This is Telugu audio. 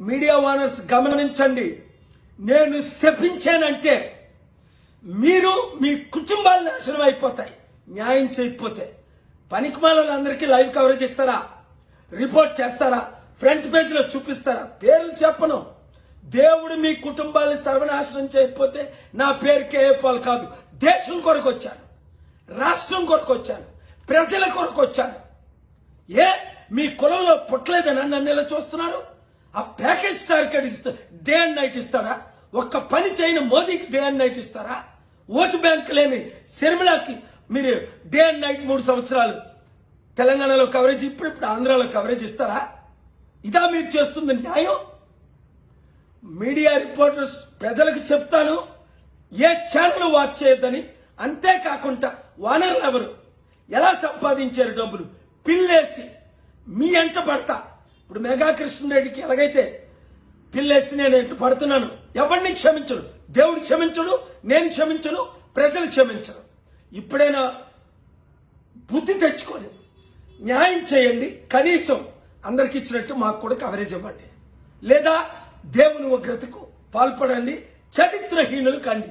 మీడియా ఓనర్స్ గమనించండి, నేను శపించానంటే మీరు మీ కుటుంబాలు నాశనం అయిపోతాయి న్యాయం చేయకపోతే. పనికిమాలందరికీ లైవ్ కవరేజ్ ఇస్తారా, రిపోర్ట్ చేస్తారా, ఫ్రంట్ పేజీలో చూపిస్తారా? పేర్లు చెప్పను. దేవుడు మీ కుటుంబాన్ని సర్వనాశనం చేయకపోతే నా పేరు కేఏపాల్ కాదు. దేశం కొరకు వచ్చాను, రాష్ట్రం కొరకు వచ్చాను, ప్రజల కొరకు వచ్చాను. మీ కులంలో పుట్టలేదని నన్ను ఎలా చూస్తున్నారు? ఆ ప్యాకేజ్ టార్గెట్ ఇస్తా డే అండ్ నైట్ ఇస్తారా? ఒక్క పని చేయని మోదీకి డే అండ్ నైట్ ఇస్తారా? ఓటు బ్యాంక్ లేని శర్మిలాకి మీరు డే అండ్ నైట్ 3 సంవత్సరాలు తెలంగాణలో కవరేజ్, ఇప్పుడు ఆంధ్రాలో కవరేజ్ ఇస్తారా? ఇదా మీరు చేస్తుంది న్యాయం? మీడియా రిపోర్టర్స్ ప్రజలకు చెప్తాను, ఏ ఛానల్ వాచ్ చేయొద్దని. అంతేకాకుండా ఓనర్లు ఎవరు, ఎలా సంపాదించారు డబ్బులు, పిల్లేసి మీ ఎంట పడతా. ఇప్పుడు మెగా కృష్ణారెడ్డికి ఎలాగైతే పిల్లేసి నేను ఎంట పడుతున్నాను, ఎవరిని క్షమించను, దేవుడు క్షమించడు, నేను క్షమించను, ప్రజలు క్షమించను. ఇప్పుడైనా బుద్ధి తెచ్చుకొని న్యాయం చేయండి. కనీసం అందరికి ఇచ్చినట్టు మాకు కూడా కవరేజ్ ఇవ్వండి, లేదా దేవుని ఉగ్రతకు పాల్పడండి. చరిత్రహీనులు కండి.